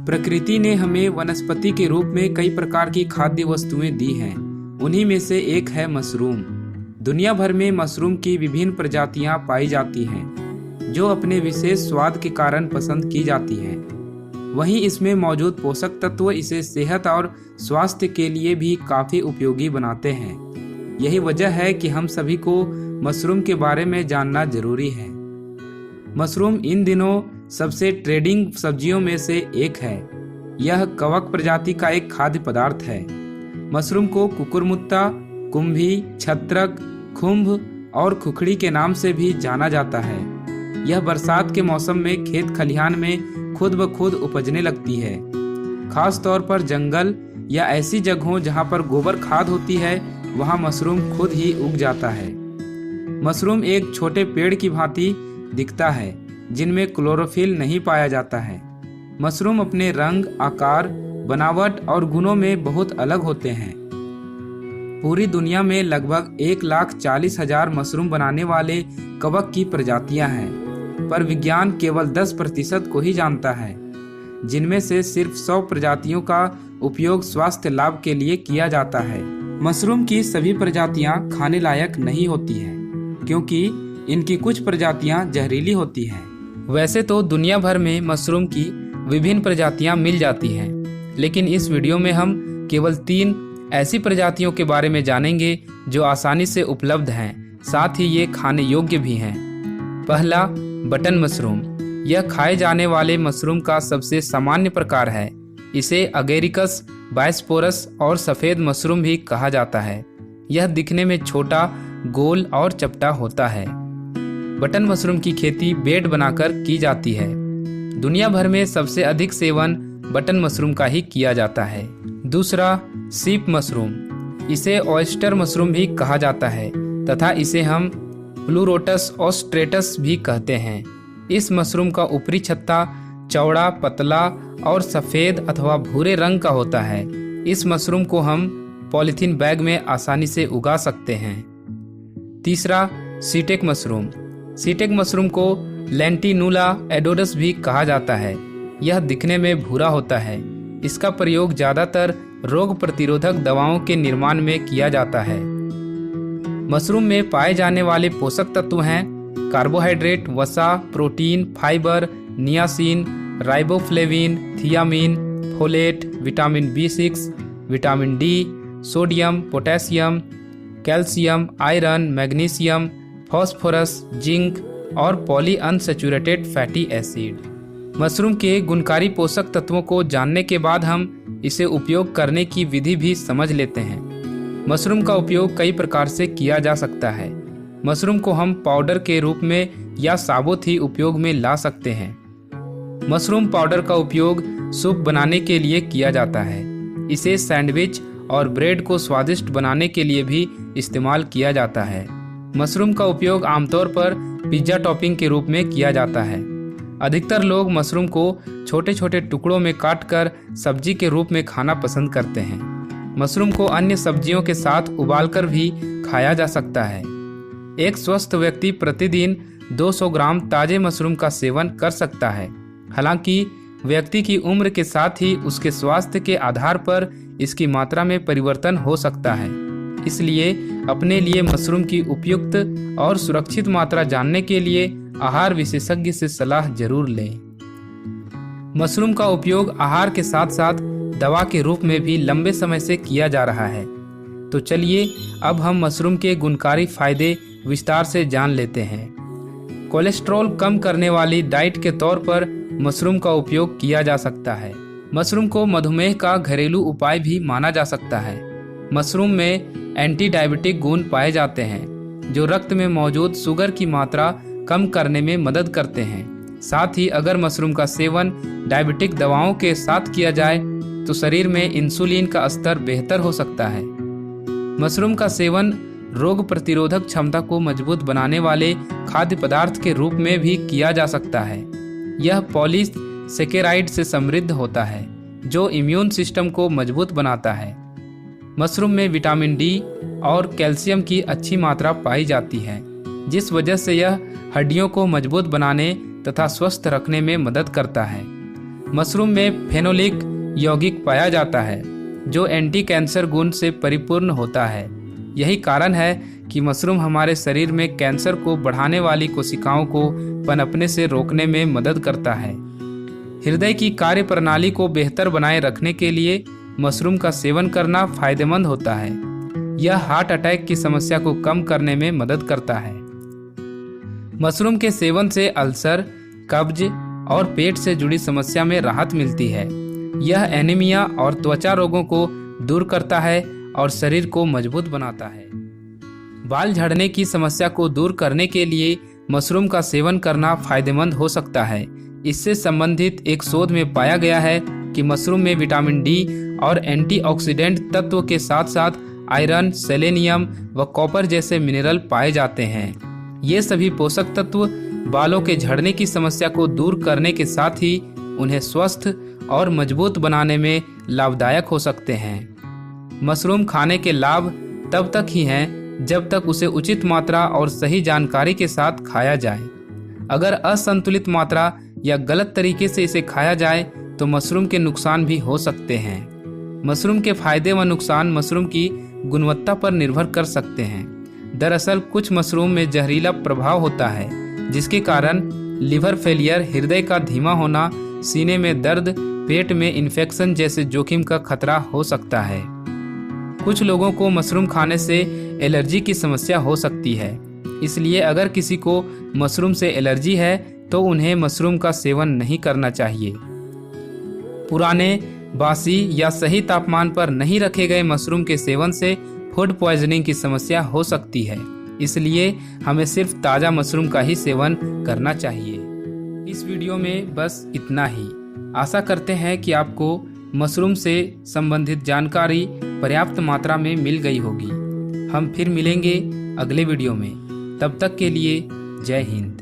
प्रकृति ने हमें वनस्पति के रूप में कई प्रकार की खाद्य वस्तुएं दी हैं। उन्हीं में से एक है मशरूम। दुनिया भर में मशरूम की विभिन्न प्रजातियां पाई जाती हैं, जो अपने विशेष स्वाद के कारण पसंद की जाती हैं। वहीं इसमें मौजूद पोषक तत्व इसे सेहत और स्वास्थ्य के लिए भी काफ़ी उपयोगी बनाते हैं। यही वजह है कि हम सभी को मशरूम के बारे में जानना जरूरी है। मशरूम इन दिनों सबसे ट्रेंडिंग सब्जियों में से एक है। यह कवक प्रजाति का एक खाद्य पदार्थ है। मशरूम को कुकुरमुत्ता, कुंभी, छत्रक, खुम्भ और खुखड़ी के नाम से भी जाना जाता है। यह बरसात के मौसम में खेत खलिहान में खुद ब खुद उपजने लगती है। खास तौर पर जंगल या ऐसी जगहों जहां पर गोबर खाद होती है, वहां मशरूम खुद ही उग जाता है। मशरूम एक छोटे पेड़ की भांति दिखता है, जिनमें क्लोरोफिल नहीं पाया जाता है। मशरूम अपने रंग, आकार, बनावट और गुणों में बहुत अलग होते हैं। पूरी दुनिया में लगभग 1,40,000 मशरूम बनाने वाले कवक की प्रजातियां हैं, पर विज्ञान केवल 10% को ही जानता है, जिनमें से सिर्फ 100 प्रजातियों का उपयोग स्वास्थ्य लाभ के लिए किया जाता है। मशरूम की सभी प्रजातियां खाने लायक नहीं होती हैं, क्योंकि इनकी कुछ प्रजातियां जहरीली होती हैं। वैसे तो दुनिया भर में मशरूम की विभिन्न प्रजातियां मिल जाती हैं, लेकिन इस वीडियो में हम केवल 3 ऐसी प्रजातियों के बारे में जानेंगे जो आसानी से उपलब्ध हैं, साथ ही ये खाने योग्य भी हैं। पहला, बटन मशरूम। यह खाए जाने वाले मशरूम का सबसे सामान्य प्रकार है। इसे अगेरिकस बायस्पोरस और सफ़ेद मशरूम भी कहा जाता है। यह दिखने में छोटा, गोल और चपटा होता है। बटन मशरूम की खेती बेड बनाकर की जाती है। दुनिया भर में सबसे अधिक सेवन बटन मशरूम का ही किया जाता है। दूसरा, सीप मशरूम। इसे ऑयस्टर मशरूम भी कहा जाता है तथा इसे हम प्लूरोटस ऑस्ट्रेटस भी कहते हैं। इस मशरूम का ऊपरी छत्ता चौड़ा, पतला और सफ़ेद अथवा भूरे रंग का होता है। इस मशरूम को हम पॉलीथीन बैग में आसानी से उगा सकते हैं। तीसरा, सीटेक मशरूम। सीटेक मशरूम को लेंटिनुला एडोडस भी कहा जाता है। यह दिखने में भूरा होता है। इसका प्रयोग ज़्यादातर रोग प्रतिरोधक दवाओं के निर्माण में किया जाता है। मशरूम में पाए जाने वाले पोषक तत्व हैं कार्बोहाइड्रेट, वसा, protein, fibre, niacin, riboflavin, thiamine, folate, vitamin B6, vitamin D, sodium, potassium, calcium, iron, magnesium, phosphorus, zinc और poly unsaturated fatty acid. Mushroom के गुणकारी पोषक तत्वों को जानने के बाद हम इसे उपयोग करने की विधि भी समझ लेते हैं। मशरूम का उपयोग कई प्रकार से किया जा सकता है। मशरूम को हम पाउडर के रूप में या साबुत ही उपयोग में ला सकते हैं। मशरूम पाउडर का उपयोग सूप बनाने के लिए किया जाता है। इसे सैंडविच और ब्रेड को स्वादिष्ट बनाने के लिए भी इस्तेमाल किया जाता है। मशरूम का उपयोग आमतौर पर पिज्जा टॉपिंग के रूप में किया जाता है। अधिकतर लोग मशरूम को छोटे छोटे टुकड़ों में काटकर सब्जी के रूप में खाना पसंद करते हैं। मशरूम को अन्य सब्जियों के साथ उबालकर भी खाया जा सकता है। एक स्वस्थ व्यक्ति प्रतिदिन 200 ग्राम ताजे मशरूम का सेवन कर सकता है। हालांकि व्यक्ति की उम्र के साथ ही उसके स्वास्थ्य के आधार पर इसकी मात्रा में परिवर्तन हो सकता है। इसलिए अपने लिए मशरूम की उपयुक्त और सुरक्षित मात्रा जानने के लिए आहार विशेषज्ञ से सलाह जरूर लें। मशरूम का उपयोग आहार के साथ साथ दवा के रूप में भी लंबे समय से किया जा रहा है। तो चलिए अब हम मशरूम के गुणकारी फायदे विस्तार से जान लेते हैं। कोलेस्ट्रॉल कम करने वाली डाइट के तौर पर मशरूम का उपयोग किया जा सकता है। मशरूम को मधुमेह का घरेलू उपाय भी माना जा सकता है। मशरूम में एंटी डायबिटिक गुण पाए जाते हैं, जो रक्त में मौजूद शुगर की मात्रा कम करने में मदद करते हैं। साथ ही अगर मशरूम का सेवन डायबिटिक दवाओं के साथ किया जाए तो शरीर में इंसुलिन का स्तर बेहतर हो सकता है। मशरूम का सेवन रोग प्रतिरोधक क्षमता को मजबूत बनाने वाले खाद्य पदार्थ के रूप में भी किया जा सकता है। यह पॉलीसेकेराइड से समृद्ध होता है, जो इम्यून सिस्टम को मजबूत बनाता है। मशरूम में विटामिन D और कैल्शियम की अच्छी मात्रा पाई जाती है, जिस वजह से यह हड्डियों को मजबूत बनाने तथा स्वस्थ रखने में मदद करता है। मशरूम में फेनोलिक यौगिक पाया जाता है जो एंटी कैंसर गुण से परिपूर्ण होता है। यही कारण है कि मशरूम हमारे शरीर में कैंसर को बढ़ाने वाली कोशिकाओं को पनपने से रोकने में मदद करता है। हृदय की कार्य प्रणाली को बेहतर बनाए रखने के लिए मशरूम का सेवन करना फायदेमंद होता है। यह हार्ट अटैक की समस्या को कम करने में मदद करता है। मशरूम के सेवन से अल्सर, कब्ज और पेट से जुड़ी समस्या में राहत मिलती है। यह एनीमिया और त्वचा रोगों को दूर करता है और शरीर को मजबूत बनाता है। बाल झड़ने की समस्या को दूर करने के लिए मशरूम का सेवन करना फायदेमंद हो सकता है। इससे संबंधित एक शोध में पाया गया है कि मशरूम में विटामिन डी और एंटीऑक्सीडेंट तत्व के साथ साथ आयरन, सेलेनियम व कॉपर जैसे मिनरल पाए जाते हैं। ये सभी पोषक तत्व बालों के झड़ने की समस्या को दूर करने के साथ ही उन्हें स्वस्थ और मजबूत बनाने में लाभदायक हो सकते हैं। मशरूम खाने के लाभ तब तक ही हैं जब तक उसे उचित मात्रा और सही जानकारी के साथ खाया जाए। अगर असंतुलित मात्रा या गलत तरीके से इसे खाया जाए तो मशरूम के नुकसान भी हो सकते हैं। मशरूम के फायदे व नुकसान मशरूम की गुणवत्ता पर निर्भर कर सकते हैं। दरअसल कुछ मशरूम में जहरीला प्रभाव होता है जिसके कारण लिवर फेलियर, हृदय का धीमा होना, सीने में दर्द, पेट में इन्फेक्शन जैसे जोखिम का खतरा हो सकता है। कुछ लोगों को मशरूम खाने से एलर्जी की समस्या हो सकती है। इसलिए अगर किसी को मशरूम से एलर्जी है तो उन्हें मशरूम का सेवन नहीं करना चाहिए। पुराने, बासी या सही तापमान पर नहीं रखे गए मशरूम के सेवन से फूड पॉइजनिंग की समस्या हो सकती है। इसलिए हमें सिर्फ ताज़ा मशरूम का ही सेवन करना चाहिए। इस वीडियो में बस इतना ही। आशा करते हैं कि आपको मशरूम से संबंधित जानकारी पर्याप्त मात्रा में मिल गई होगी। हम फिर मिलेंगे अगले वीडियो में। तब तक के लिए जय हिंद।